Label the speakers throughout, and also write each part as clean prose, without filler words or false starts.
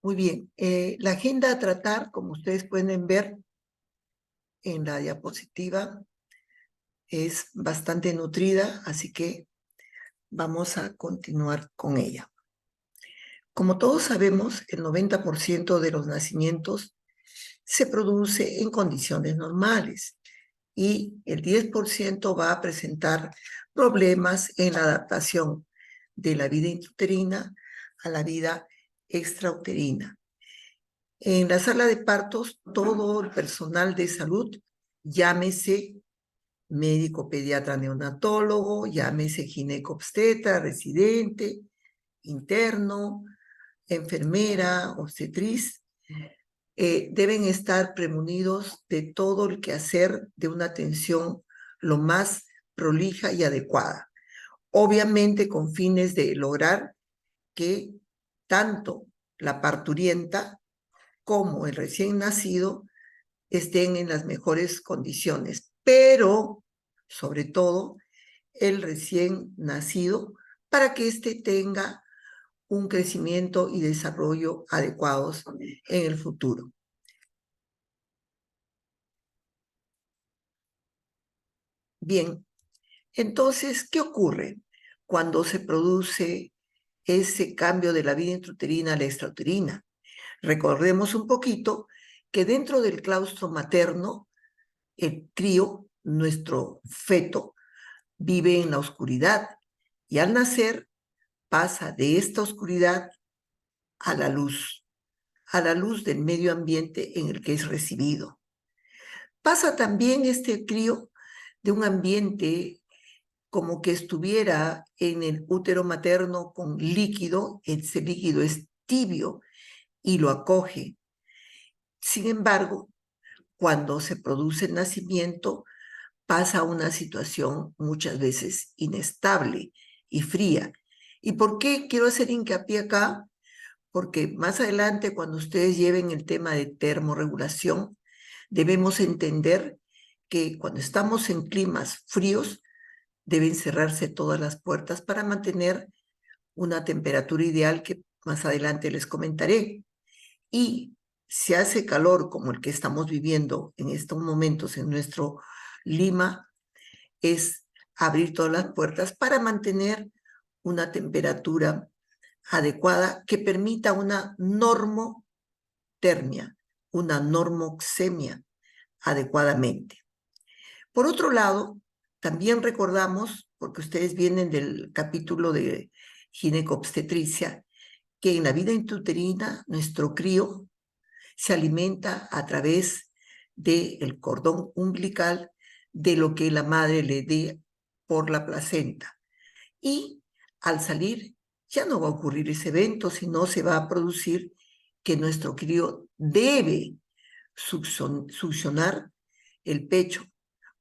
Speaker 1: Muy bien. La agenda a tratar, como ustedes pueden ver en la diapositiva, es bastante nutrida, así que vamos a continuar con ella. Como todos sabemos, el 90% de los nacimientos se produce en condiciones normales y el 10% va a presentar problemas en la adaptación de la vida intrauterina a la vida extrauterina. En la sala de partos, todo el personal de salud, llámese médico pediatra neonatólogo, llámese ginecobstetra, residente, interno, enfermera, obstetriz, deben estar prevenidos de todo el quehacer de una atención lo más prolija y adecuada. Obviamente con fines de lograr que tanto la parturienta como el recién nacido estén en las mejores condiciones, pero sobre todo el recién nacido para que éste tenga un crecimiento y desarrollo adecuados en el futuro. Bien, entonces, ¿qué ocurre cuando se produce ese cambio de la vida intrauterina a la extrauterina? Recordemos un poquito que dentro del claustro materno, el crío, nuestro feto, vive en la oscuridad y al nacer pasa de esta oscuridad a la luz del medio ambiente en el que es recibido. Pasa también este crío de un ambiente como que estuviera en el útero materno con líquido, ese líquido es tibio y lo acoge. Sin embargo, cuando se produce el nacimiento, pasa a una situación muchas veces inestable y fría. ¿Y por qué quiero hacer hincapié acá? Porque más adelante, cuando ustedes lleven el tema de termorregulación, debemos entender que cuando estamos en climas fríos, deben cerrarse todas las puertas para mantener una temperatura ideal que más adelante les comentaré. Y si hace calor como el que estamos viviendo en estos momentos en nuestro Lima, es abrir todas las puertas para mantener una temperatura adecuada que permita una normotermia, una normoxemia adecuadamente. Por otro lado, también recordamos, porque ustedes vienen del capítulo de ginecobstetricia, que en la vida intrauterina nuestro crío se alimenta a través del cordón umbilical de lo que la madre le dé por la placenta. Y al salir ya no va a ocurrir ese evento, sino se va a producir que nuestro crío debe succionar el pecho.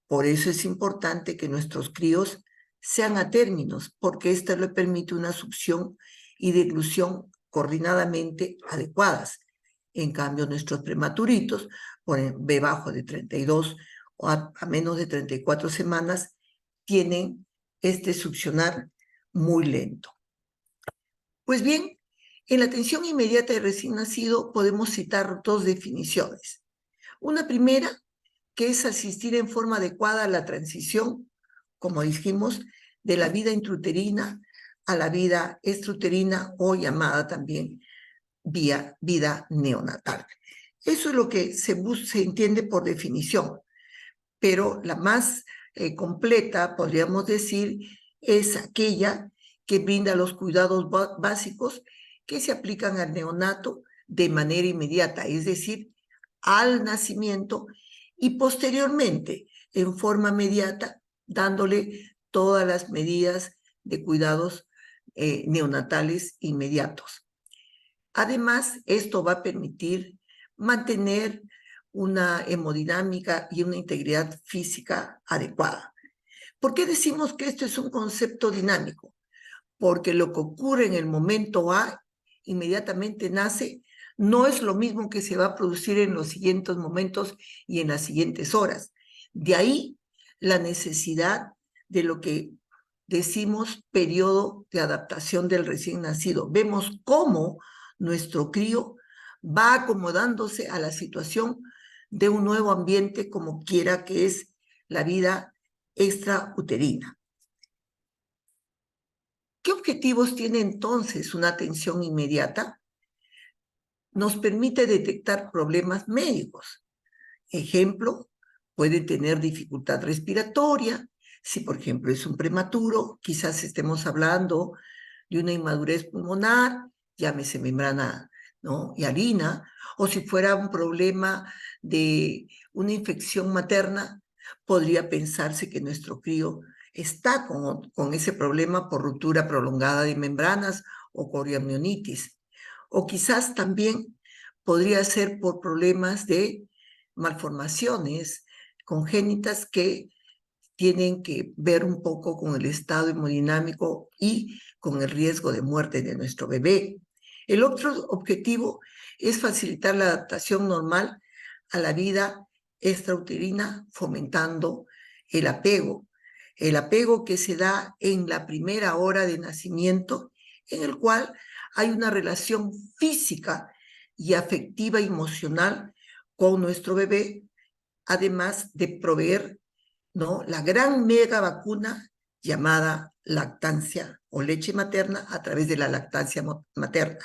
Speaker 1: Por eso es importante que nuestros críos sean a términos, porque esto le permite una succión y deglución coordinadamente adecuadas. En cambio, nuestros prematuritos, por debajo de 32 o a menos de 34 semanas, tienen este succionar muy lento. Pues bien, en la atención inmediata de recién nacido podemos citar dos definiciones. Una primera, que es asistir en forma adecuada a la transición, como dijimos, de la vida intrauterina a la vida extrauterina o llamada también vida neonatal. Eso es lo que se entiende por definición, pero la más completa, podríamos decir, es aquella que brinda los cuidados básicos que se aplican al neonato de manera inmediata, es decir, al nacimiento y posteriormente, en forma inmediata, dándole todas las medidas de cuidados neonatales inmediatos. Además, esto va a permitir mantener una hemodinámica y una integridad física adecuada. ¿Por qué decimos que esto es un concepto dinámico? Porque lo que ocurre en el momento A inmediatamente nace, no es lo mismo que se va a producir en los siguientes momentos y en las siguientes horas. De ahí la necesidad de lo que decimos periodo de adaptación del recién nacido. Vemos cómo nuestro crío va acomodándose a la situación de un nuevo ambiente como quiera que es la vida extrauterina. ¿Qué objetivos tiene entonces una atención inmediata? Nos permite detectar problemas médicos. Ejemplo, puede tener dificultad respiratoria. Si, por ejemplo, es un prematuro, quizás estemos hablando de una inmadurez pulmonar, llámese membrana, ¿no?, hialina, o si fuera un problema de una infección materna, podría pensarse que nuestro crío está con ese problema por ruptura prolongada de membranas o corioamnionitis. O quizás también podría ser por problemas de malformaciones congénitas que tienen que ver un poco con el estado hemodinámico y con el riesgo de muerte de nuestro bebé. El otro objetivo es facilitar la adaptación normal a la vida extrauterina, fomentando el apego que se da en la primera hora de nacimiento, en el cual hay una relación física y afectiva y emocional con nuestro bebé, además de proveer, ¿no?, la gran mega vacuna llamada lactancia o leche materna a través de la lactancia materna.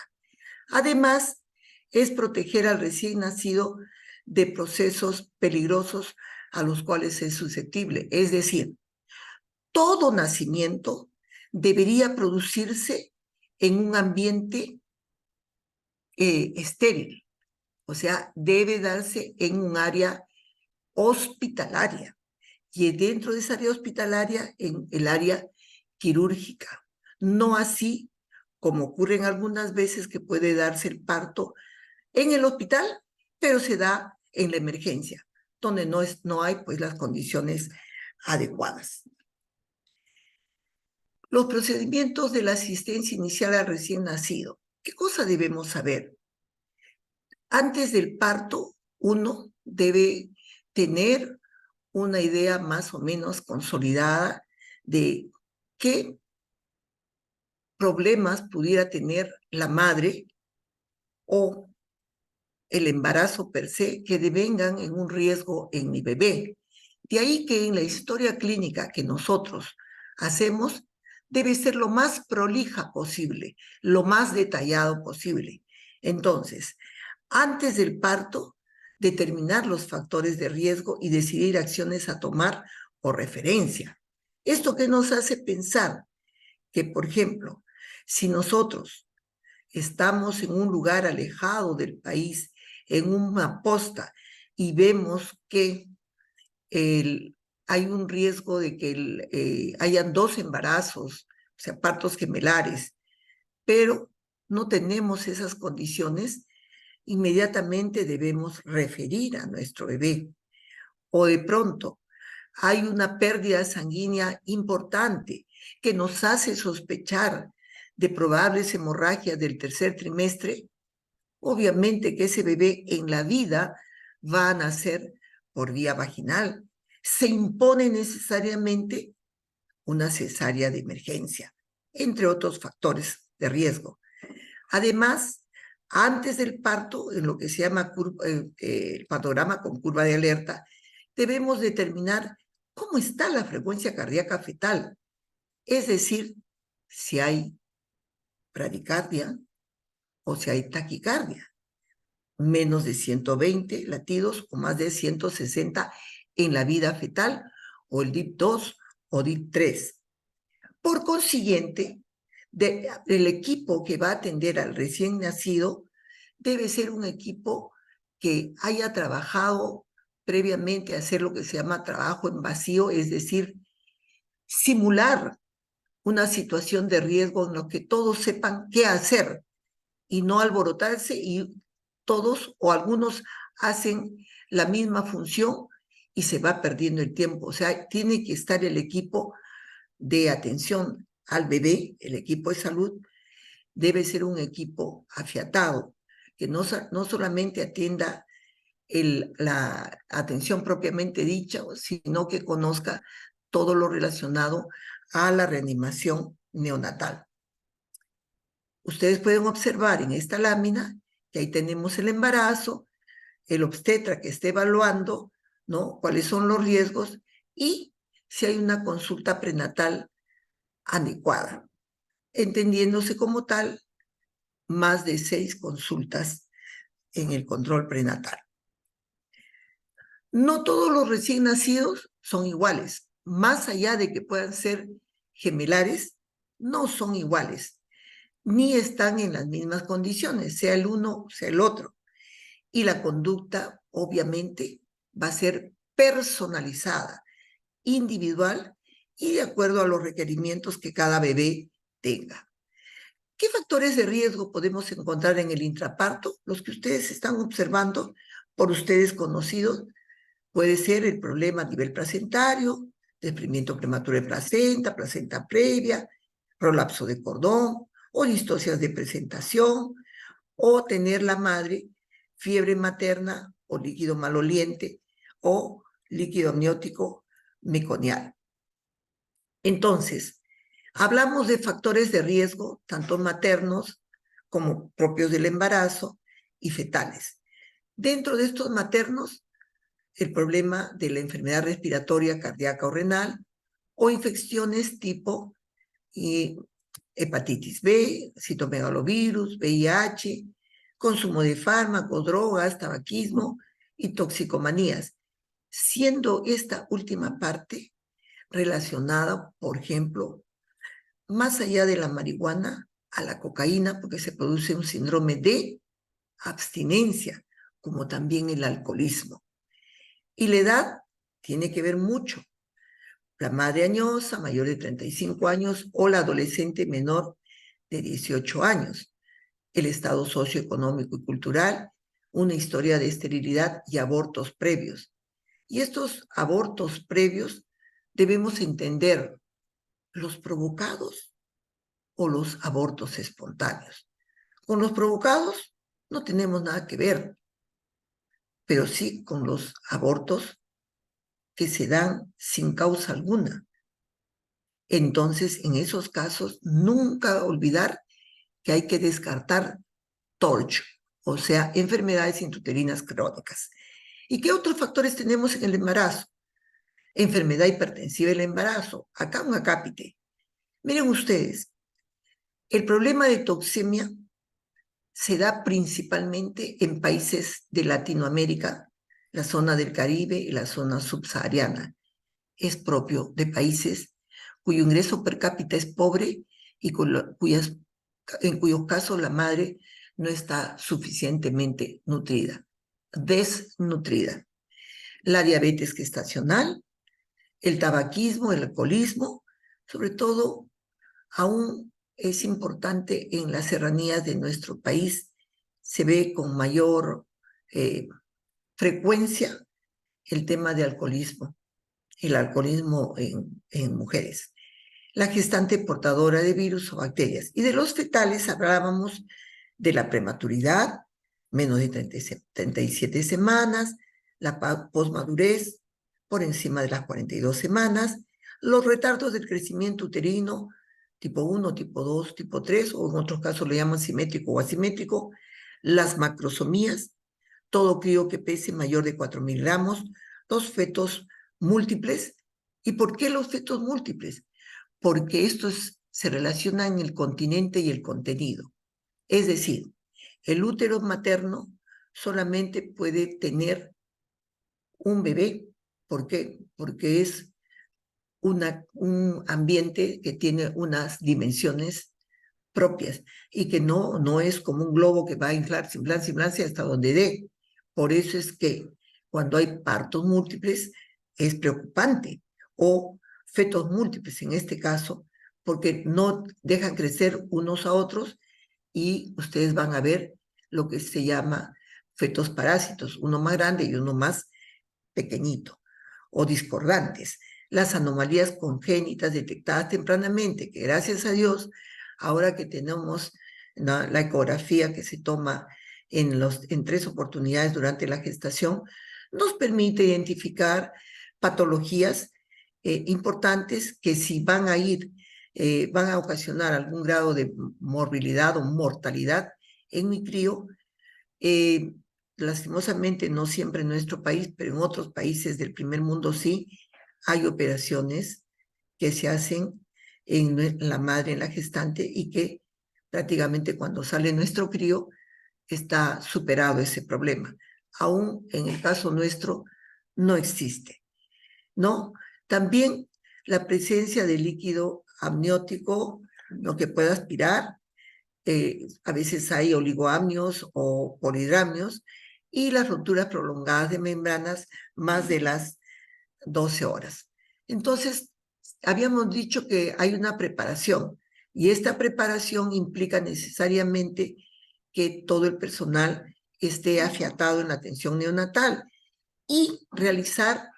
Speaker 1: Además, es proteger al recién nacido de procesos peligrosos a los cuales es susceptible. Es decir, todo nacimiento debería producirse en un ambiente estéril, o sea, debe darse en un área hospitalaria, y dentro de esa área hospitalaria, en el área quirúrgica. No así como ocurren algunas veces que puede darse el parto en el hospital, pero se da en la emergencia, donde no hay pues las condiciones adecuadas. Los procedimientos de la asistencia inicial al recién nacido. ¿Qué cosa debemos saber? Antes del parto, uno debe tener una idea más o menos consolidada de qué problemas pudiera tener la madre o el embarazo per se que devengan en un riesgo en mi bebé. De ahí que en la historia clínica que nosotros hacemos debe ser lo más prolija posible, lo más detallado posible. Entonces, antes del parto, determinar los factores de riesgo y decidir acciones a tomar o referencia. Esto que nos hace pensar que, por ejemplo, si nosotros estamos en un lugar alejado del país, en una posta, y vemos que hay un riesgo de que hayan 2 embarazos, o sea, partos gemelares, pero no tenemos esas condiciones, inmediatamente debemos referir a nuestro bebé. O de pronto hay una pérdida sanguínea importante que nos hace sospechar de probables hemorragias del tercer trimestre. Obviamente que ese bebé en la vida va a nacer por vía vaginal. Se impone necesariamente una cesárea de emergencia, entre otros factores de riesgo. Además, antes del parto, en lo que se llama el panorama con curva de alerta, debemos determinar cómo está la frecuencia cardíaca fetal, es decir, si hay bradicardia o si hay taquicardia, menos de 120 latidos o más de 160 en la vida fetal, o el DIP2 o DIP3. Por consiguiente, el equipo que va a atender al recién nacido debe ser un equipo que haya trabajado previamente a hacer lo que se llama trabajo en vacío, es decir, simular una situación de riesgo en lo que todos sepan qué hacer y no alborotarse, y todos o algunos hacen la misma función y se va perdiendo el tiempo. O sea, tiene que estar el equipo de atención al bebé, el equipo de salud, debe ser un equipo afiatado, que no solamente atienda la atención propiamente dicha, sino que conozca todo lo relacionado a la reanimación neonatal. Ustedes pueden observar en esta lámina que ahí tenemos el embarazo, el obstetra que esté evaluando, ¿no? Cuáles son los riesgos y si hay una consulta prenatal adecuada, entendiéndose como tal más de 6 consultas en el control prenatal. No todos los recién nacidos son iguales. Más allá de que puedan ser gemelares, no son iguales, ni están en las mismas condiciones, sea el uno, sea el otro. Y la conducta, obviamente, va a ser personalizada, individual y de acuerdo a los requerimientos que cada bebé tenga. ¿Qué factores de riesgo podemos encontrar en el intraparto? Los que ustedes están observando, por ustedes conocidos, puede ser el problema a nivel placentario, desprendimiento prematuro de placenta, placenta previa, prolapso de cordón, o distocias de presentación, o tener la madre fiebre materna o líquido maloliente o líquido amniótico meconial. Entonces, hablamos de factores de riesgo, tanto maternos como propios del embarazo y fetales. Dentro de estos maternos, el problema de la enfermedad respiratoria cardíaca o renal o infecciones tipo hepatitis B, citomegalovirus, VIH, consumo de fármacos, drogas, tabaquismo y toxicomanías, siendo esta última parte relacionada, por ejemplo, más allá de la marihuana, a la cocaína, porque se produce un síndrome de abstinencia, como también el alcoholismo. Y la edad tiene que ver mucho. La madre añosa, mayor de 35 años, o la adolescente menor de 18 años. El estado socioeconómico y cultural, una historia de esterilidad y abortos previos. Y estos abortos previos debemos entender los provocados o los abortos espontáneos. Con los provocados no tenemos nada que ver, pero sí con los abortos que se dan sin causa alguna. Entonces, en esos casos, nunca olvidar que hay que descartar TORCH, o sea, enfermedades intrauterinas crónicas. ¿Y qué otros factores tenemos en el embarazo? Enfermedad hipertensiva del embarazo, acá un acápite. Miren ustedes, el problema de toxemia se da principalmente en países de Latinoamérica, la zona del Caribe y la zona subsahariana. Es propio de países cuyo ingreso per cápita es pobre y en cuyos casos la madre no está suficientemente nutrida, desnutrida. La diabetes gestacional, el tabaquismo, el alcoholismo, sobre todo, aún es importante en las serranías de nuestro país, se ve con mayor frecuencia el tema de alcoholismo, el alcoholismo en mujeres. La gestante portadora de virus o bacterias. Y de los fetales hablábamos de la prematuridad, menos de 37 semanas, la posmadurez por encima de las 42 semanas, los retardos del crecimiento uterino, tipo 1, tipo 2, tipo 3, o en otros casos le llaman simétrico o asimétrico, las macrosomías, todo crío que pese mayor de 4.000 gramos, los fetos múltiples. ¿Y por qué los fetos múltiples? Porque estos se relacionan en el continente y el contenido. Es decir, el útero materno solamente puede tener un bebé. ¿Por qué? Porque es un ambiente que tiene unas dimensiones propias y que no es como un globo que va a inflarse, inflarse, inflarse hasta donde dé. Por eso es que cuando hay partos múltiples es preocupante, o fetos múltiples en este caso, porque no dejan crecer unos a otros y ustedes van a ver lo que se llama fetos parásitos, uno más grande y uno más pequeñito, o discordantes. Las anomalías congénitas detectadas tempranamente, que gracias a Dios, ahora que tenemos la ecografía que se toma en 3 oportunidades durante la gestación, nos permite identificar patologías importantes que si van a van a ocasionar algún grado de morbilidad o mortalidad en mi crío, Eh, lastimosamente, no siempre en nuestro país, pero en otros países del primer mundo sí, hay operaciones que se hacen en la madre, en la gestante, y que prácticamente cuando sale nuestro crío está superado ese problema. Aún en el caso nuestro no existe, ¿no? También la presencia de líquido amniótico, lo que pueda aspirar, a veces hay oligoamnios o polidramnios, y las rupturas prolongadas de membranas más de las 12 horas. Entonces, habíamos dicho que hay una preparación, y esta preparación implica necesariamente que todo el personal esté afiatado en la atención neonatal y realizar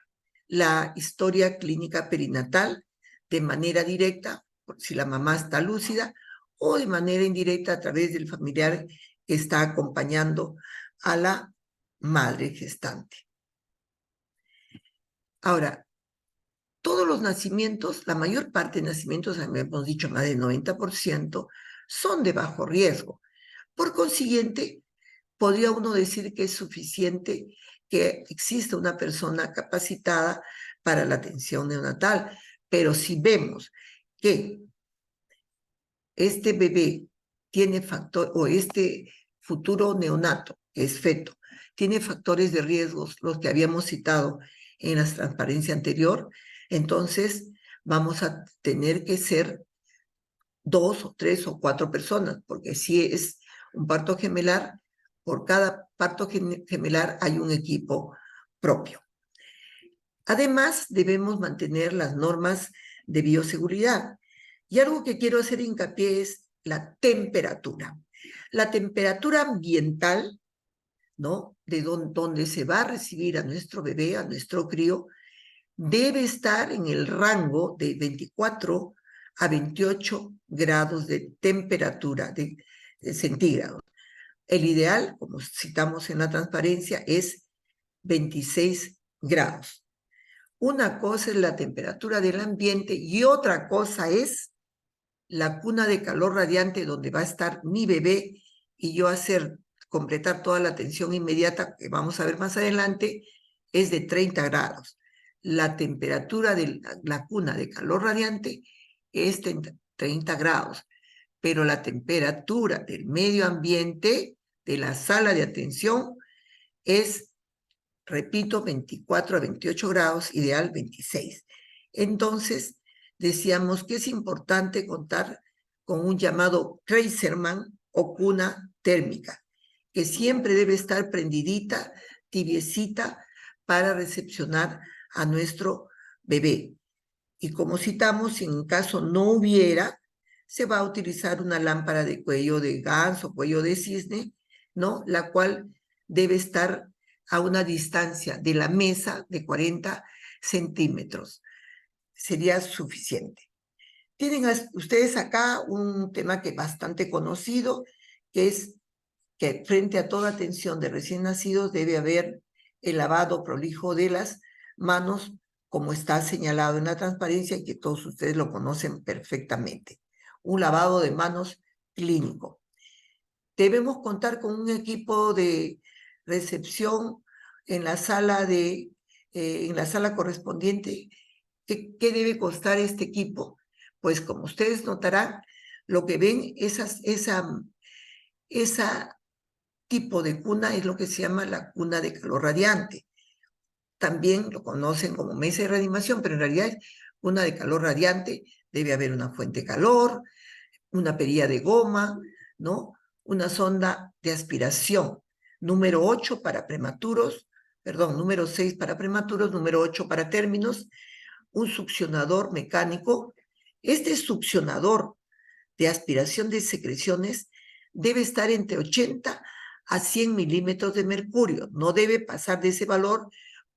Speaker 1: la historia clínica perinatal de manera directa, si la mamá está lúcida, o de manera indirecta a través del familiar que está acompañando a la madre gestante. Ahora, todos los nacimientos, la mayor parte de nacimientos, hemos dicho más del 90%, son de bajo riesgo. Por consiguiente, podría uno decir que es suficiente que exista una persona capacitada para la atención neonatal, pero si vemos que este bebé tiene factor, o este futuro neonato, que es feto, tiene factores de riesgos, los que habíamos citado en la transparencia anterior, entonces vamos a tener que ser 2 o 3 o 4 personas, porque si es un parto gemelar, por cada parto gemelar hay un equipo propio. Además, debemos mantener las normas de bioseguridad. Y algo que quiero hacer hincapié es la temperatura. La temperatura ambiental, ¿no? De donde se va a recibir a nuestro bebé, a nuestro crío, debe estar en el rango de 24 a 28 grados de temperatura de centígrados. El ideal, como citamos en la transparencia, es 26 grados. Una cosa es la temperatura del ambiente y otra cosa es la cuna de calor radiante donde va a estar mi bebé y yo completar toda la atención inmediata, que vamos a ver más adelante, es de 30 grados. La temperatura de la cuna de calor radiante es 30 grados, pero la temperatura del medio ambiente, de la sala de atención, es, repito, 24 a 28 grados, ideal 26. Entonces, decíamos que es importante contar con un llamado Kreiserman o cuna térmica, que siempre debe estar prendidita, tibiecita, para recepcionar a nuestro bebé. Y como citamos, si en caso no hubiera, se va a utilizar una lámpara de cuello de ganso, cuello de cisne, ¿no? La cual debe estar a una distancia de la mesa de 40 centímetros. Sería suficiente. Tienen ustedes acá un tema que es bastante conocido, que es que frente a toda atención de recién nacidos debe haber el lavado prolijo de las manos, como está señalado en la transparencia y que todos ustedes lo conocen perfectamente. Un lavado de manos clínico. Debemos contar con un equipo de recepción en la sala correspondiente. ¿Qué debe costar este equipo? Pues como ustedes notarán, lo que ven, esa tipo de cuna es lo que se llama la cuna de calor radiante. También lo conocen como mesa de reanimación, pero en realidad es cuna de calor radiante. Debe haber una fuente de calor, una perilla de goma, ¿no? Una sonda de aspiración. Número 8 para prematuros, perdón, número 6 para prematuros, número 8 para términos, un succionador mecánico. Este succionador de aspiración de secreciones debe estar entre 80 a 100 milímetros de mercurio. No debe pasar de ese valor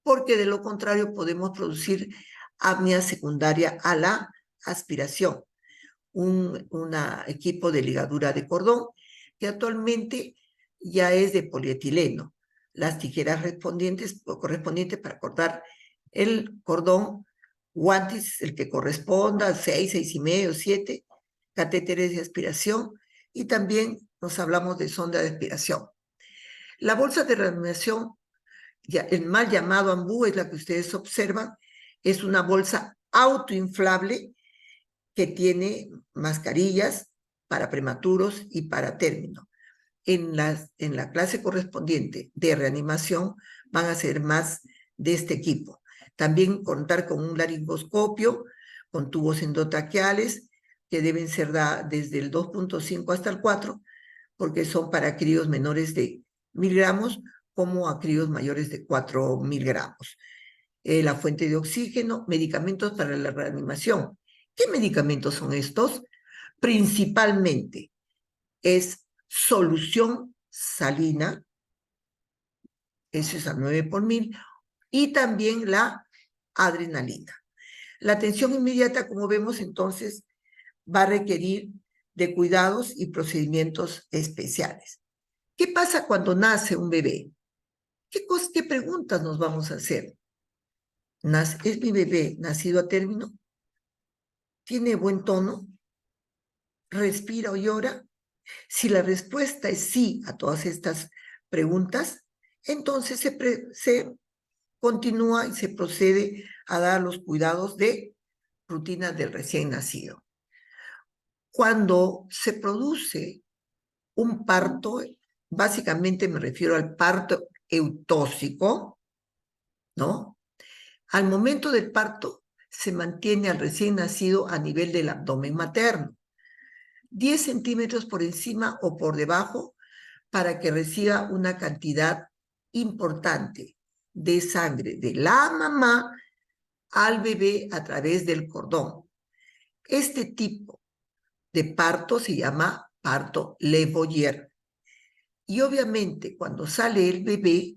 Speaker 1: porque de lo contrario podemos producir apnea secundaria a la aspiración. Un equipo de ligadura de cordón que actualmente ya es de polietileno. Las tijeras correspondientes para cortar el cordón, guantes, el que corresponda, 6, 6,5, 7, catéteres de aspiración, y también nos hablamos de sonda de aspiración. La bolsa de reanimación, el mal llamado ambú, es la que ustedes observan, es una bolsa autoinflable que tiene mascarillas para prematuros y para término. En la clase correspondiente de reanimación van a ser más de este equipo. También contar con un laringoscopio, con tubos endotraqueales, que deben ser desde el 2.5 hasta el 4, porque son para críos menores de 1.000 gramos, como a críos mayores de 4.000 gramos. La fuente de oxígeno, medicamentos para la reanimación. ¿Qué medicamentos son estos? Principalmente es solución salina, ese es a 9 por 1000, y también la adrenalina. La atención inmediata, como vemos, entonces, va a requerir de cuidados y procedimientos especiales. ¿Qué pasa cuando nace un bebé? ¿Qué preguntas nos vamos a hacer? ¿Es mi bebé nacido a término? ¿Tiene buen tono? ¿Respira o llora? Si la respuesta es sí a todas estas preguntas, entonces se continúa y se procede a dar los cuidados de rutina del recién nacido. Cuando se produce un parto, básicamente me refiero al parto eutóxico, ¿no? Al momento del parto se mantiene al recién nacido a nivel del abdomen materno, 10 centímetros por encima o por debajo, para que reciba una cantidad importante de sangre de la mamá al bebé a través del cordón. Este tipo de parto se llama parto Le Boyer. Y obviamente cuando sale el bebé,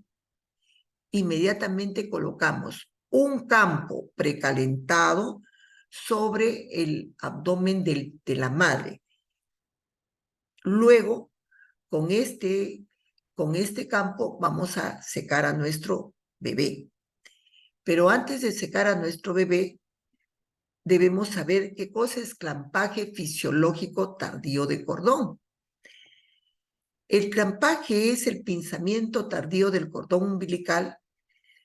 Speaker 1: inmediatamente colocamos un campo precalentado sobre el abdomen de la madre. Luego, con este campo vamos a secar a nuestro bebé. Pero antes de secar a nuestro bebé, debemos saber qué cosa es clampaje fisiológico tardío de cordón. El clampaje es el pinzamiento tardío del cordón umbilical.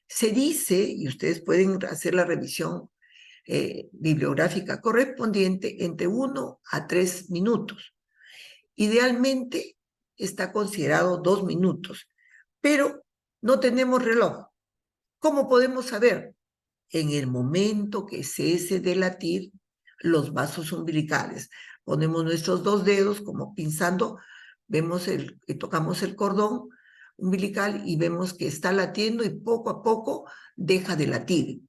Speaker 1: Se dice, y ustedes pueden hacer la revisión bibliográfica correspondiente, entre 1 a 3 minutos. Idealmente está considerado 2 minutos, pero no tenemos reloj. ¿Cómo podemos saber? En el momento que cese de latir los vasos umbilicales. Ponemos nuestros 2 dedos como pinzando, tocamos el cordón umbilical y vemos que está latiendo y poco a poco deja de latir.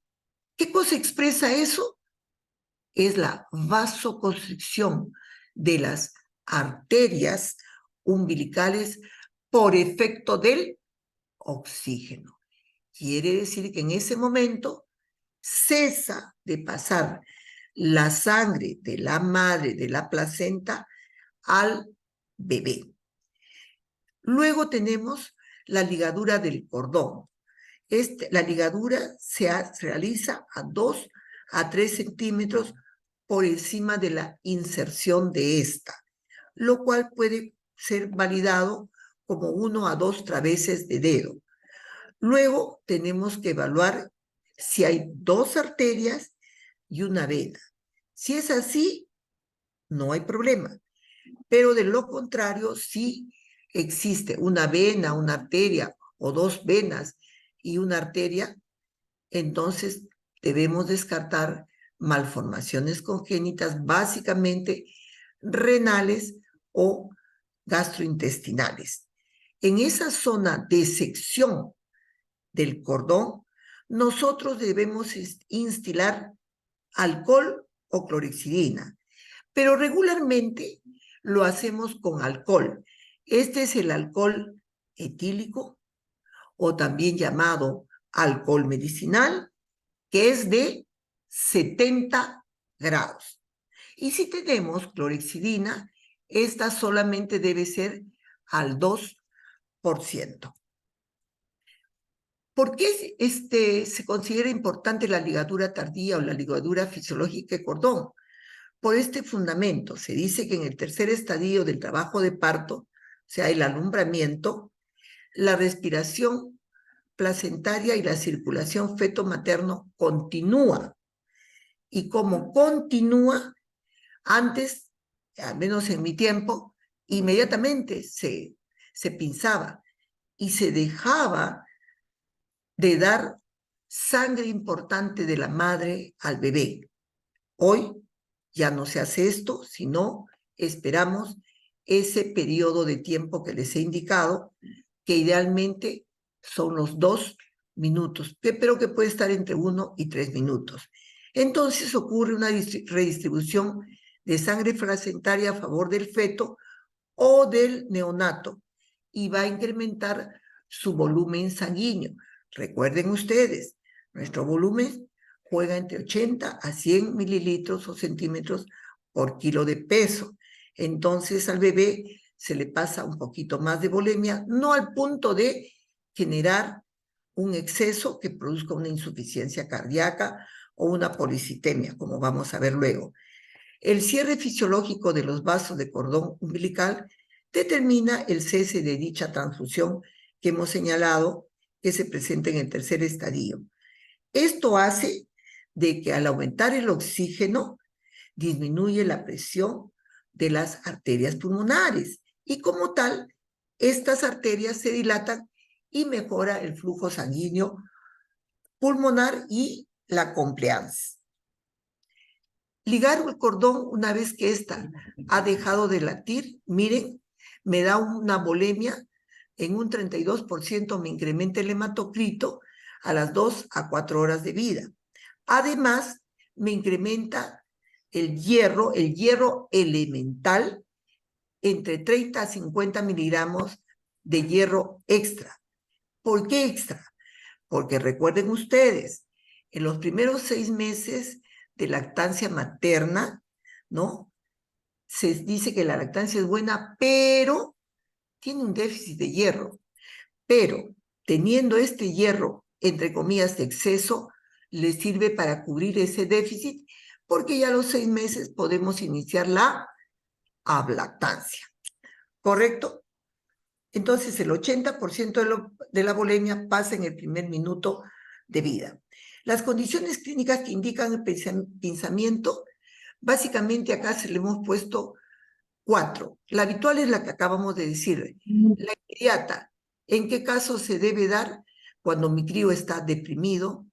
Speaker 1: ¿Qué cosa expresa eso? Es la vasoconstricción de las arterias umbilicales por efecto del oxígeno. Quiere decir que en ese momento cesa de pasar la sangre de la madre, de la placenta, al bebé. Luego tenemos la ligadura del cordón. La ligadura se realiza a 2 a 3 centímetros por encima de la inserción de esta, lo cual puede ser validado como 1 a 2 traveses de dedo. Luego tenemos que evaluar si hay 2 arterias y una vena. Si es así, no hay problema. Pero de lo contrario, si existe una vena, una arteria o 2 venas y una arteria, entonces debemos descartar malformaciones congénitas, básicamente renales o gastrointestinales. En esa zona de sección del cordón, nosotros debemos instilar alcohol o clorhexidina, pero regularmente lo hacemos con alcohol. Este es el alcohol etílico, o también llamado alcohol medicinal, que es de 70 grados. Y si tenemos clorhexidina, esta solamente debe ser al 2%. ¿Por qué se considera importante la ligadura tardía o la ligadura fisiológica de cordón? Por este fundamento, se dice que en el tercer estadio del trabajo de parto, o sea, el alumbramiento, la respiración placentaria y la circulación feto-materno continúa. Y como continúa, antes, al menos en mi tiempo, inmediatamente se pinzaba y se dejaba de dar sangre importante de la madre al bebé. Hoy ya no se hace esto, sino esperamos ese periodo de tiempo que les he indicado, que idealmente son los 2 minutos, pero que puede estar entre 1 y 3 minutos. Entonces ocurre una redistribución de sangre placentaria a favor del feto o del neonato y va a incrementar su volumen sanguíneo. Recuerden ustedes, nuestro volumen juega entre 80 a 100 mililitros o centímetros por kilo de peso. Entonces al bebé se le pasa un poquito más de volemia, no al punto de generar un exceso que produzca una insuficiencia cardíaca o una policitemia, como vamos a ver luego. El cierre fisiológico de los vasos de cordón umbilical determina el cese de dicha transfusión que hemos señalado que se presenta en el tercer estadio. Esto hace de que al aumentar el oxígeno disminuye la presión de las arterias pulmonares y como tal, estas arterias se dilatan y mejora el flujo sanguíneo pulmonar y la compliance. Ligar el cordón una vez que ésta ha dejado de latir, miren, me da una volemia, en un 32% me incrementa el hematocrito a las 2 a 4 horas de vida. Además, me incrementa el hierro elemental, entre 30 a 50 miligramos de hierro extra. ¿Por qué extra? Porque recuerden ustedes, en los primeros 6 meses de lactancia materna, ¿no? Se dice que la lactancia es buena, pero tiene un déficit de hierro. Pero teniendo este hierro, entre comillas, de exceso, le sirve para cubrir ese déficit, porque ya a los 6 meses podemos iniciar la ablactancia. ¿Correcto? Entonces, el 80% de la volemia pasa en el primer minuto de vida. Las condiciones clínicas que indican el pinzamiento, básicamente acá se le hemos puesto 4. La habitual es la que acabamos de decir. La inmediata, ¿en qué caso se debe dar? Cuando mi crío está deprimido,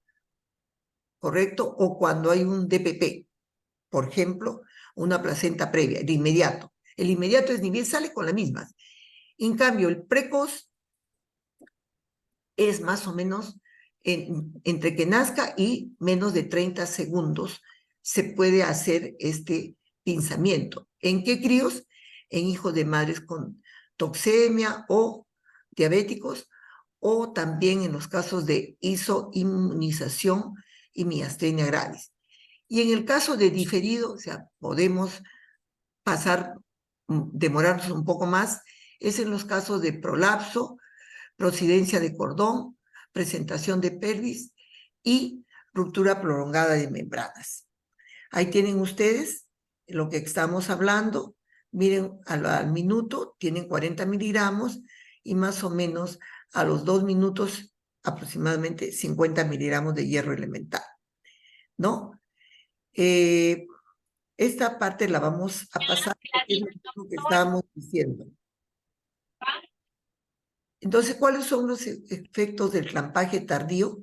Speaker 1: ¿correcto? O cuando hay un DPP, por ejemplo, una placenta previa, de inmediato. El inmediato es ni bien sale con la misma. En cambio, el precoz es más o menos entre que nazca y menos de 30 segundos se puede hacer este pinzamiento. ¿En qué críos? En hijos de madres con toxemia o diabéticos, o también en los casos de isoinmunización y miastenia gravis. Y en el caso de diferido, o sea, podemos demorarnos un poco más, es en los casos de prolapso, procidencia de cordón, presentación de pelvis y ruptura prolongada de membranas. Ahí tienen ustedes lo que estamos hablando. Miren, al minuto tienen 40 miligramos y más o menos a los 2 minutos aproximadamente 50 miligramos de hierro elemental, ¿no? Esta parte la vamos a pasar porque es lo que estábamos diciendo. Entonces, ¿cuáles son los efectos del clampaje tardío?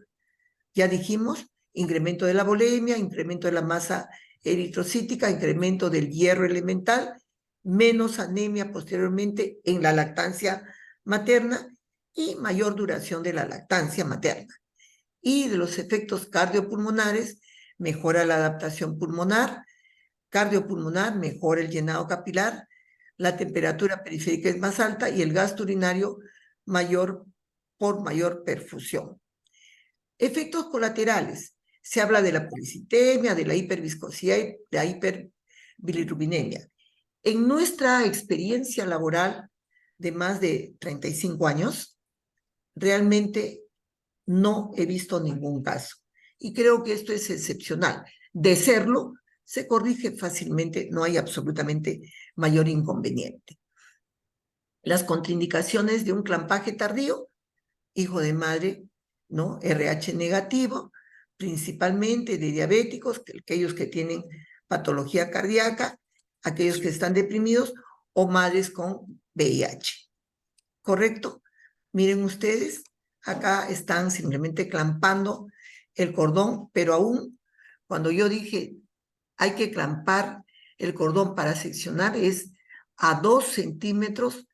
Speaker 1: Ya dijimos, incremento de la volemia, incremento de la masa eritrocítica, incremento del hierro elemental, menos anemia posteriormente en la lactancia materna y mayor duración de la lactancia materna. Y de los efectos cardiopulmonares, mejora la adaptación pulmonar, cardiopulmonar, mejora el llenado capilar, la temperatura periférica es más alta y el gasto urinario mayor por mayor perfusión. Efectos colaterales. Se habla de la policitemia, de la hiperviscosidad y de la hiperbilirrubinemia. En nuestra experiencia laboral de más de 35 años, realmente no he visto ningún caso. Y creo que esto es excepcional. De serlo, se corrige fácilmente, no hay absolutamente mayor inconveniente. Las contraindicaciones de un clampaje tardío, hijo de madre, ¿no? RH negativo, principalmente de diabéticos, aquellos que tienen patología cardíaca, aquellos que están deprimidos o madres con VIH. ¿Correcto? Miren ustedes, acá están simplemente clampando el cordón, pero aún cuando yo dije hay que clampar el cordón para seccionar es a 2 centímetros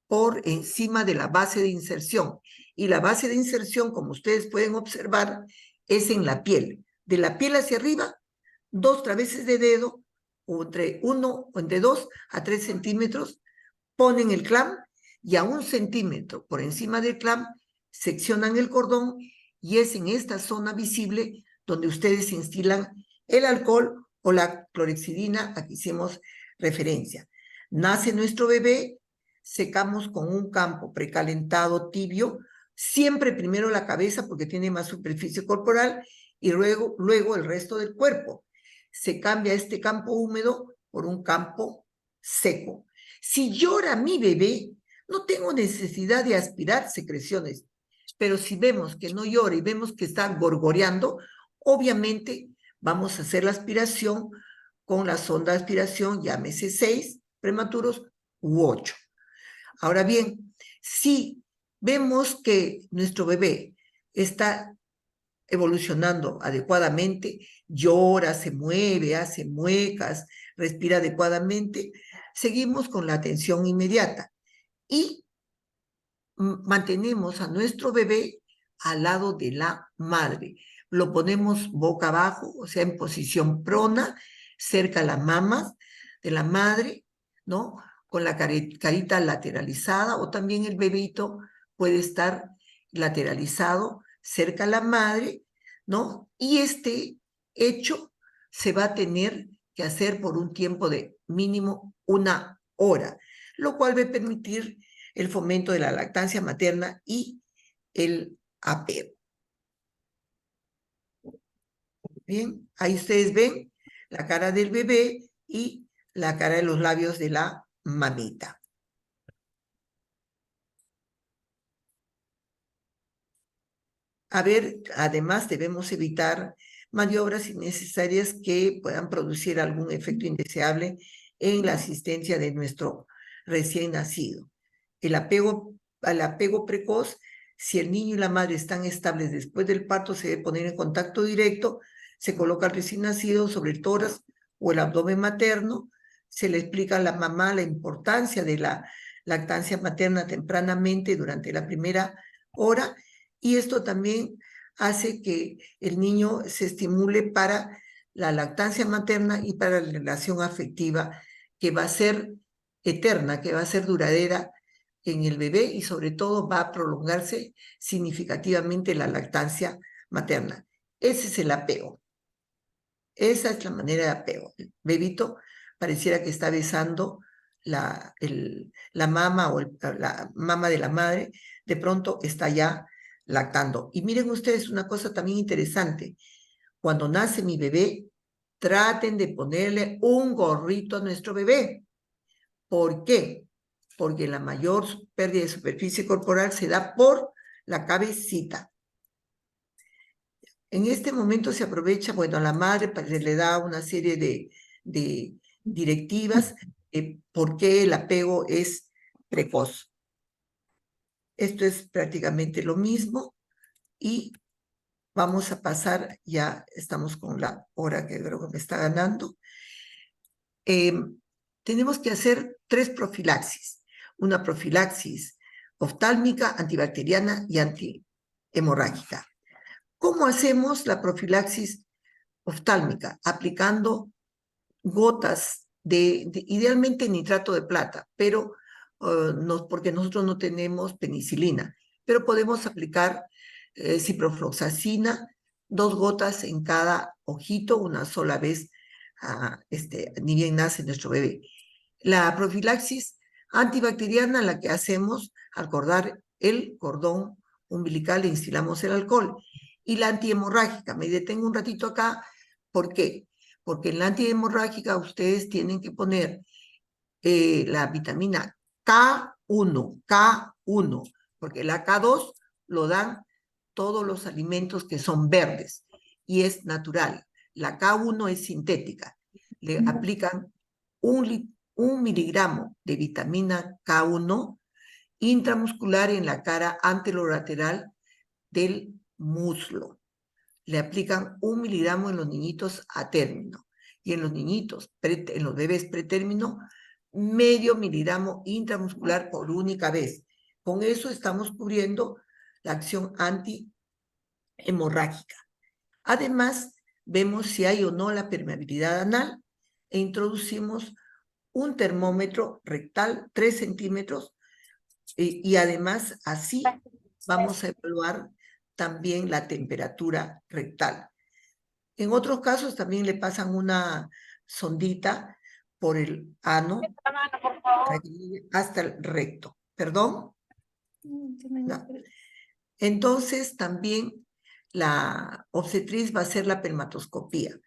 Speaker 1: por encima de la base de inserción. Y la base de inserción, como ustedes pueden observar, es en la piel. De la piel hacia arriba, 2 traveses de dedo, o entre 2 a 3 centímetros, ponen el clamp y a 1 centímetro por encima del clamp seccionan el cordón y es en esta zona visible donde ustedes instilan el alcohol o la clorhexidina a que hicimos referencia. Nace nuestro bebé, secamos con un campo precalentado tibio, siempre primero la cabeza porque tiene más superficie corporal y luego el resto del cuerpo. Se cambia este campo húmedo por un campo seco. Si llora mi bebé, no tengo necesidad de aspirar secreciones, pero si vemos que no llora y vemos que está gorgoreando, obviamente vamos a hacer la aspiración con la sonda de aspiración, llámese 6 prematuros u 8. Ahora bien, si vemos que nuestro bebé está evolucionando adecuadamente, llora, se mueve, hace muecas, respira adecuadamente, seguimos con la atención inmediata y mantenemos a nuestro bebé al lado de la madre. Lo ponemos boca abajo, o sea, en posición prona, cerca a las mamas de la madre, ¿no? Con la carita lateralizada, o también el bebito puede estar lateralizado cerca a la madre, ¿no? Y este hecho se va a tener que hacer por un tiempo de mínimo 1 hora, lo cual va a permitir el fomento de la lactancia materna y el apego. Bien, ahí ustedes ven la cara del bebé y la cara de los labios de la mamita. A ver, además debemos evitar maniobras innecesarias que puedan producir algún efecto indeseable en la asistencia de nuestro recién nacido. Al apego precoz, si el niño y la madre están estables después del parto, se debe poner en contacto directo, se coloca al recién nacido sobre el tórax o el abdomen materno, se le explica a la mamá la importancia de la lactancia materna tempranamente durante la primera hora, y esto también hace que el niño se estimule para la lactancia materna y para la relación afectiva que va a ser eterna, que va a ser duradera en el bebé y sobre todo va a prolongarse significativamente la lactancia materna. Ese es el apego. Esa es la manera de apego. El bebito pareciera que está besando la mama o la mama de la madre, de pronto está ya lactando. Y miren ustedes una cosa también interesante. Cuando nace mi bebé, traten de ponerle un gorrito a nuestro bebé. ¿Por qué? Porque la mayor pérdida de superficie corporal se da por la cabecita. En este momento se aprovecha, bueno, a la madre le da una serie de directivas de por qué el apego es precoz. Esto es prácticamente lo mismo y vamos a pasar, ya estamos con la hora que creo que me está ganando. Tenemos que hacer 3 profilaxis. Una profilaxis oftálmica, antibacteriana y antihemorrágica. ¿Cómo hacemos la profilaxis oftálmica? Aplicando gotas idealmente nitrato de plata, pero porque nosotros no tenemos penicilina, pero podemos aplicar ciprofloxacina, 2 gotas en cada ojito, una sola vez, ni bien nace nuestro bebé. La profilaxis antibacteriana, la que hacemos al cortar el cordón umbilical, le instilamos el alcohol. Y la antihemorrágica, me detengo un ratito acá, ¿por qué? Porque en la antihemorrágica ustedes tienen que poner la vitamina K K1, porque la K2 lo dan todos los alimentos que son verdes y es natural. La K1 es sintética. Le aplican un miligramo de vitamina K1 intramuscular en la cara anterolateral del muslo. Le aplican 1 miligramo en los niñitos a término y en los niñitos, en los bebés pretérmino, medio miligramo intramuscular por única vez. Con eso estamos cubriendo la acción antihemorrágica. Además, vemos si hay o no la permeabilidad anal e introducimos un termómetro rectal 3 centímetros y además así vamos a evaluar también la temperatura rectal. En otros casos también le pasan una sondita por el ano hasta el recto. ¿Perdón? No. Entonces también la obstetriz va a hacer la permatoscopía.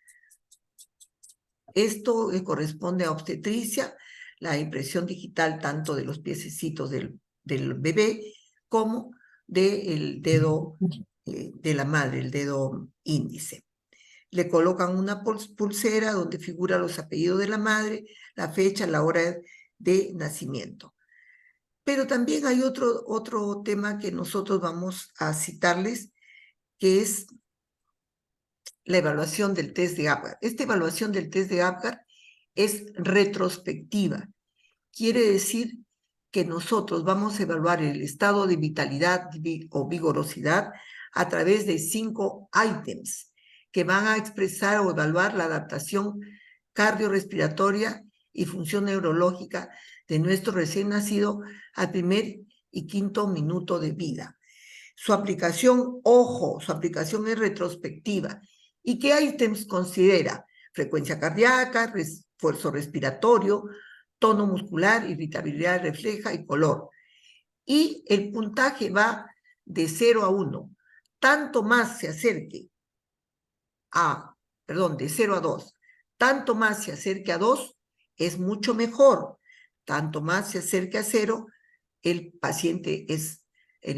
Speaker 1: Esto corresponde a obstetricia, la impresión digital tanto de los piececitos del bebé como del dedo de la madre, el dedo índice. Le colocan una pulsera donde figura los apellidos de la madre, la fecha, la hora de nacimiento. Pero también hay otro tema que nosotros vamos a citarles, que es la evaluación del test de Apgar. Esta evaluación del test de Apgar es retrospectiva. Quiere decir que nosotros vamos a evaluar el estado de vitalidad o vigorosidad a través de 5 ítems que van a expresar o evaluar la adaptación cardiorrespiratoria y función neurológica de nuestro recién nacido al primer y quinto minuto de vida. Su aplicación, ojo, su aplicación es retrospectiva. ¿Y qué ítems considera? Frecuencia cardíaca, esfuerzo respiratorio, tono muscular, irritabilidad refleja y color. Y el puntaje va de 0 a 1. Tanto más se acerque de 0 a 2. Tanto más se acerque a 2, es mucho mejor. Tanto más se acerque a 0, el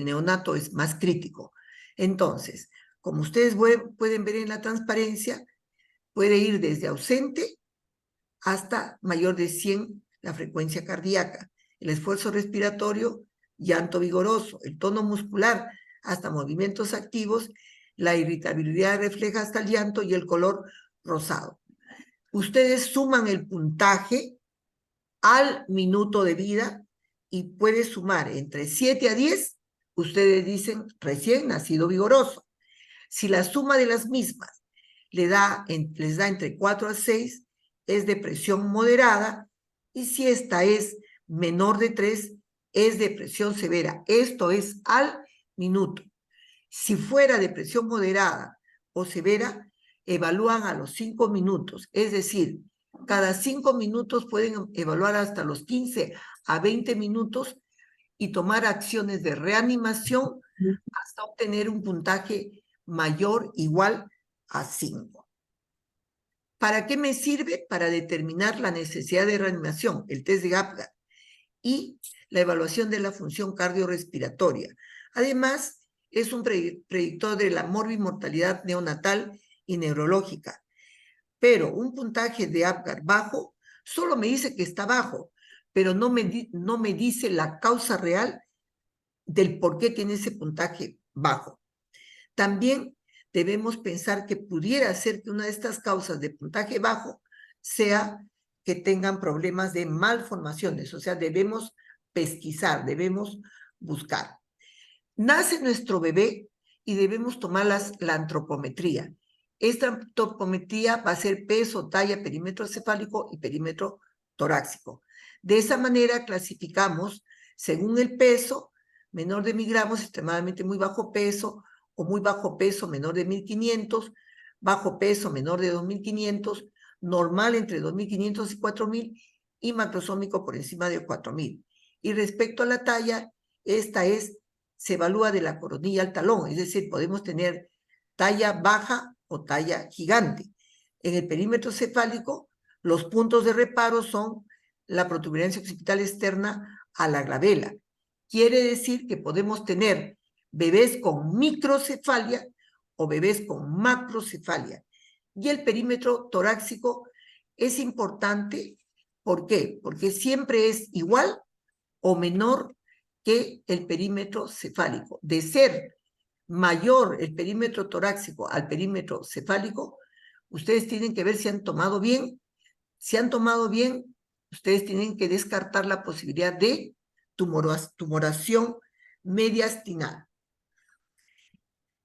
Speaker 1: neonato es más crítico. Entonces, como ustedes pueden ver en la transparencia, puede ir desde ausente hasta mayor de 100 la frecuencia cardíaca, el esfuerzo respiratorio, llanto vigoroso, el tono muscular hasta movimientos activos, la irritabilidad refleja hasta el llanto y el color rosado. Ustedes suman el puntaje al minuto de vida y puede sumar entre 7 a 10, ustedes dicen recién nacido vigoroso. Si la suma de las mismas les da entre 4 a 6, es depresión moderada, y si esta es menor de 3, es depresión severa. Esto es al minuto. Si fuera depresión moderada o severa, evalúan a los 5 minutos, es decir, cada 5 minutos pueden evaluar hasta los 15 a 20 minutos y tomar acciones de reanimación hasta obtener un puntaje mayor igual a 5. ¿Para qué me sirve? Para determinar la necesidad de reanimación, el test de Apgar, y la evaluación de la función cardiorrespiratoria. Además, es un predictor de la morbimortalidad neonatal y neurológica. Pero un puntaje de Apgar bajo solo me dice que está bajo, pero no me dice la causa real del por qué tiene ese puntaje bajo. También debemos pensar que pudiera ser que una de estas causas de puntaje bajo sea que tengan problemas de malformaciones, o sea, debemos pesquisar, debemos buscar. Nace nuestro bebé y debemos tomar la antropometría. Esta antropometría va a ser peso, talla, perímetro cefálico y perímetro torácico. De esa manera clasificamos según el peso, menor de 1000 gramos, extremadamente muy bajo peso, o muy bajo peso, menor de 1500, bajo peso, menor de 2500, normal entre 2500 y 4000, y macrosómico por encima de 4000. Y respecto a la talla, se evalúa de la coronilla al talón, es decir, podemos tener talla baja o talla gigante. En el perímetro cefálico, los puntos de reparo son la protuberancia occipital externa a la glabela. Quiere decir que podemos tener bebés con microcefalia o bebés con macrocefalia. Y el perímetro torácico es importante. ¿Por qué? Porque siempre es igual o menor que el perímetro cefálico. De ser mayor el perímetro torácico al perímetro cefálico, ustedes tienen que ver si han tomado bien. Si han tomado bien, ustedes tienen que descartar la posibilidad de tumoración mediastinal.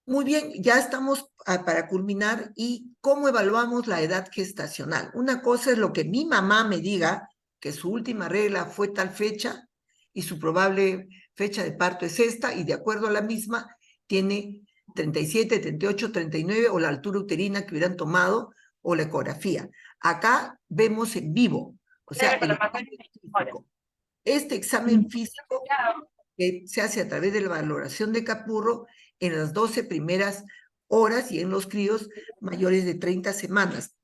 Speaker 1: Muy bien, ya estamos para culminar. ¿Y cómo evaluamos la edad gestacional? Una cosa es lo que mi mamá me diga, que su última regla fue tal fecha y su probable fecha de parto es esta, y de acuerdo a la misma tiene 37, 38, 39 o la altura uterina que hubieran tomado o la ecografía. Acá vemos en vivo, o sea, el examen físico. Este examen físico que se hace a través de la valoración de Capurro en las 12 primeras horas y en los críos mayores de 30 semanas.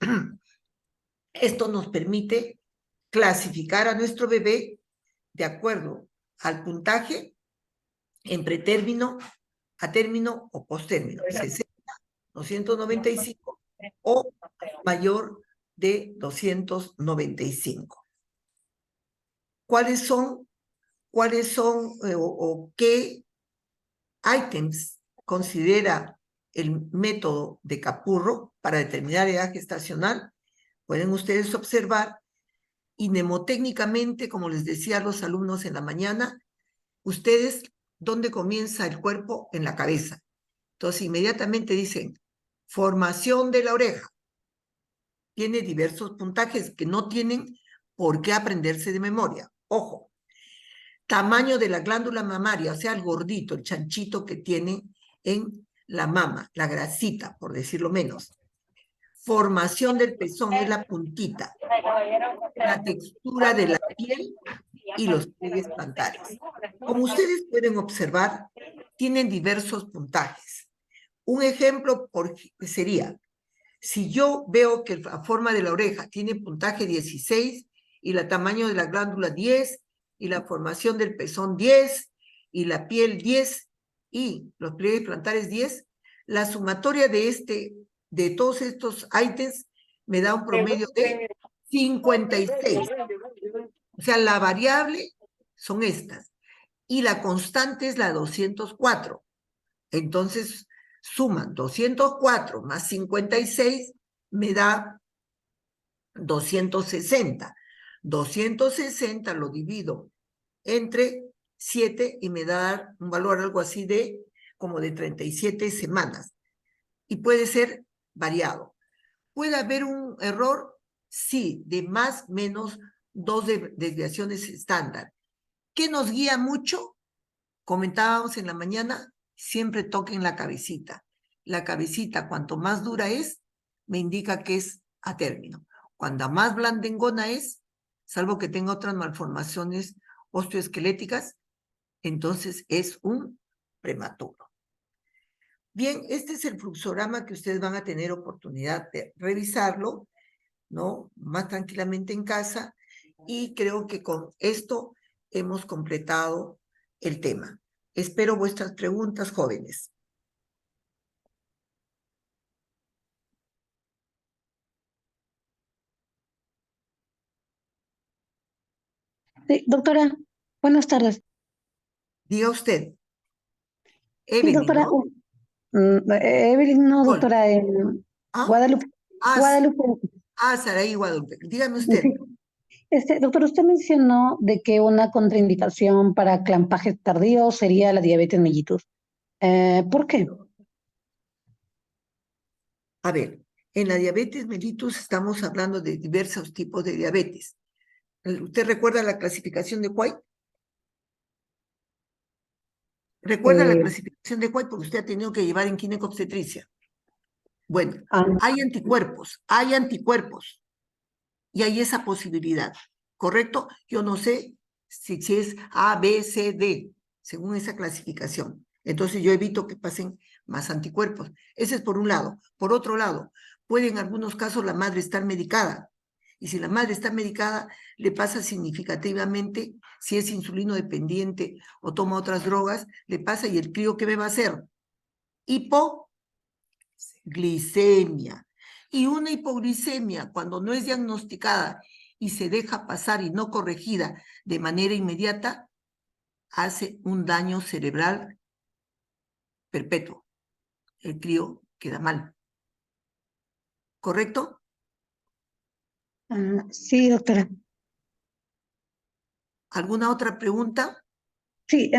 Speaker 1: Esto nos permite clasificar a nuestro bebé de acuerdo al puntaje en pretérmino, a término o postérmino, 60, 295 o mayor de 295. ¿Cuáles son o qué ítems considera el método de Capurro para determinar edad gestacional? Pueden ustedes observar, y mnemotécnicamente, como les decía a los alumnos en la mañana, ustedes, ¿dónde comienza el cuerpo? En la cabeza. Entonces, inmediatamente dicen, formación de la oreja. Tiene diversos puntajes que no tienen por qué aprenderse de memoria. Ojo. Tamaño de la glándula mamaria, o sea, el gordito, el chanchito que tiene en la mama, la grasita, por decirlo menos. Formación del pezón es la puntita. La textura de la piel y los pliegues plantares. Como ustedes pueden observar, tienen diversos puntajes. Un ejemplo sería, si yo veo que la forma de la oreja tiene puntaje 16 y el tamaño de la glándula 10 y la formación del pezón 10 y la piel 10 y los pliegues plantares 10, la sumatoria de todos estos ítems me da un promedio de 56. O sea, la variable son estas y la constante es la 204. Entonces, suman 204 más 56 me da 260. 260 lo divido entre 7 y me da un valor algo así de como de 37 semanas. Y puede ser variado. ¿Puede haber un error? Sí, de más menos 2 desviaciones estándar. ¿Qué nos guía mucho? Comentábamos en la mañana, siempre toquen la cabecita. La cabecita, cuanto más dura es, me indica que es a término. Cuando más blandengona es, salvo que tenga otras malformaciones osteoesqueléticas, entonces es un prematuro. Bien, este es el fluxograma que ustedes van a tener oportunidad de revisarlo, ¿no? Más tranquilamente en casa, y creo que con esto hemos completado el tema. Espero vuestras preguntas, jóvenes.
Speaker 2: Sí, doctora, buenas tardes.
Speaker 1: Diga usted.
Speaker 2: Sí,
Speaker 1: Evelyn,
Speaker 2: doctora,
Speaker 1: ¿no?
Speaker 2: Evelyn, no,
Speaker 1: Sol.
Speaker 2: doctora,
Speaker 1: ¿Ah?
Speaker 2: Guadalupe.
Speaker 1: Ah,
Speaker 2: Guadalupe.
Speaker 1: Saraí Guadalupe. Dígame
Speaker 2: Sí.
Speaker 1: usted.
Speaker 2: Doctor, usted mencionó de que una contraindicación para clampajes tardíos sería la diabetes mellitus. ¿Por qué?
Speaker 1: A ver, en la diabetes mellitus estamos hablando de diversos tipos de diabetes. ¿Usted recuerda la clasificación de White? ¿Recuerda la
Speaker 2: Eh,
Speaker 1: clasificación de White? Porque usted ha tenido que llevar en ginecobstetricia. Bueno,
Speaker 2: ah,
Speaker 1: hay anticuerpos, y hay esa posibilidad, ¿correcto? Yo no sé si es A, B, C, D, según esa clasificación. Entonces yo evito que pasen más anticuerpos. Ese es por un lado. Por otro lado, puede en algunos casos la madre estar medicada Y si la madre está medicada, le pasa significativamente, si es insulino dependiente o toma otras drogas, le pasa y el crío, ¿qué me va a hacer? Hipoglicemia. Y una hipoglicemia, cuando no es diagnosticada y se deja pasar y no corregida de manera inmediata, hace un daño cerebral perpetuo. El crío queda mal. ¿Correcto?
Speaker 2: Sí, doctora.
Speaker 1: ¿Alguna otra pregunta?
Speaker 2: Sí,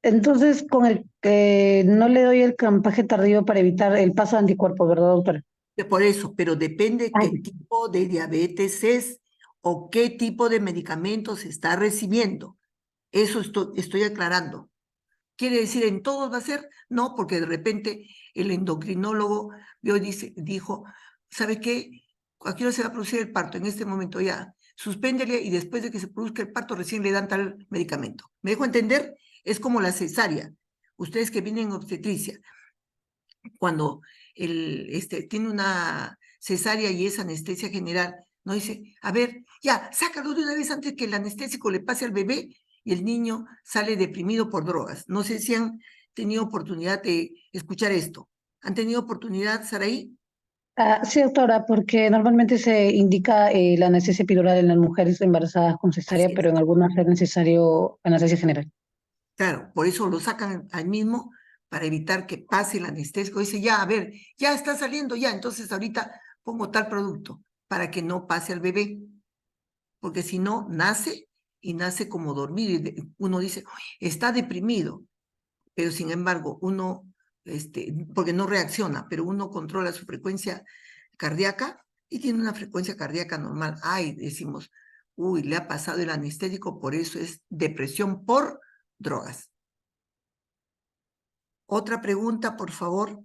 Speaker 2: entonces con el que no le doy el clampaje tardío para evitar el paso de anticuerpos, ¿verdad, doctora?
Speaker 1: Por eso, pero depende
Speaker 2: Ah,
Speaker 1: qué tipo de diabetes es o qué tipo de medicamentos está recibiendo. Eso estoy aclarando. ¿Quiere decir en todos va a ser? No, porque de repente el endocrinólogo dijo, ¿sabe qué? Aquí no se va a producir el parto en este momento ya. Suspéndele y después de que se produzca el parto recién le dan tal medicamento. ¿Me dejo entender? Es como la cesárea. Ustedes que vienen en obstetricia, cuando tiene una cesárea y es anestesia general, no dice, a ver, ya, sácalo de una vez antes que el anestésico le pase al bebé y el niño sale deprimido por drogas. No sé si han tenido oportunidad de escuchar esto. ¿Han tenido oportunidad, Saraí?
Speaker 2: sí, doctora, porque normalmente se indica la anestesia epidural en las mujeres embarazadas con cesárea,
Speaker 1: Así es.
Speaker 2: pero en algunas es necesario anestesia general.
Speaker 1: Claro, por eso lo sacan al mismo para evitar que pase el anestésico. Dice, ya, a ver, ya está saliendo ya, entonces ahorita pongo tal producto para que no pase al bebé. Porque si no, nace y nace como dormido. Y uno dice, está deprimido, pero sin embargo, uno, porque no reacciona, pero uno controla su frecuencia cardíaca y tiene una frecuencia cardíaca normal. Ay, decimos, uy, le ha pasado el anestésico, por eso es depresión por drogas. Otra pregunta, por favor.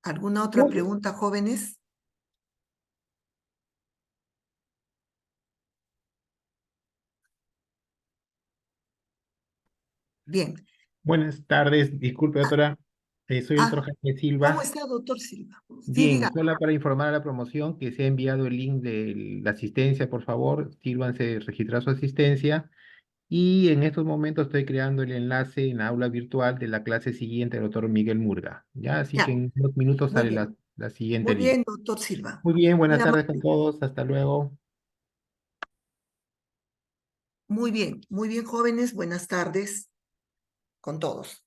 Speaker 1: ¿Alguna otra
Speaker 2: Bu-
Speaker 1: pregunta, jóvenes? Bien.
Speaker 3: Buenas tardes, disculpe,
Speaker 1: Ah,
Speaker 3: doctora. Soy el
Speaker 1: ah,
Speaker 3: doctor Jaime
Speaker 1: ¿cómo
Speaker 3: Silva.
Speaker 1: está, doctor Silva? Sí,
Speaker 3: Bien,
Speaker 1: diga.
Speaker 3: solo para informar a la promoción que se ha enviado el link de la asistencia, por favor, sírvanse de registrar su asistencia. Y en estos momentos estoy creando el enlace en la aula virtual de la clase siguiente del doctor Miguel Murga. Ya, así que
Speaker 1: Ya,
Speaker 3: en unos minutos
Speaker 1: muy
Speaker 3: sale
Speaker 1: bien.
Speaker 3: la siguiente
Speaker 1: Muy
Speaker 3: línea.
Speaker 1: bien, doctor Silva.
Speaker 3: Muy bien,
Speaker 1: Muy
Speaker 3: buenas tardes a
Speaker 1: amable.
Speaker 3: todos, hasta luego.
Speaker 1: Muy bien, jóvenes, buenas tardes con todos.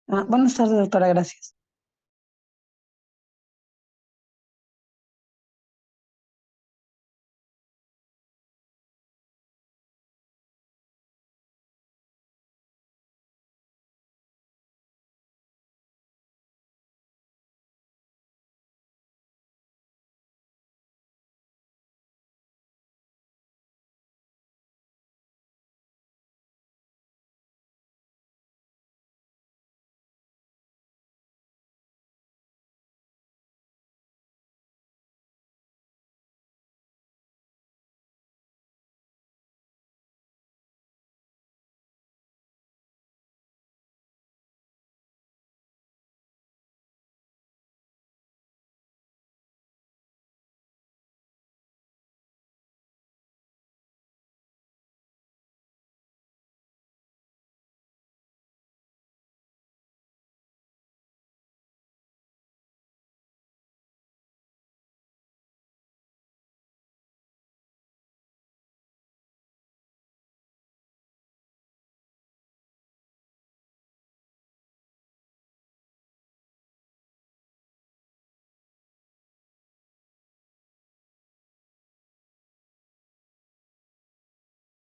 Speaker 2: Buenas tardes, doctora, gracias.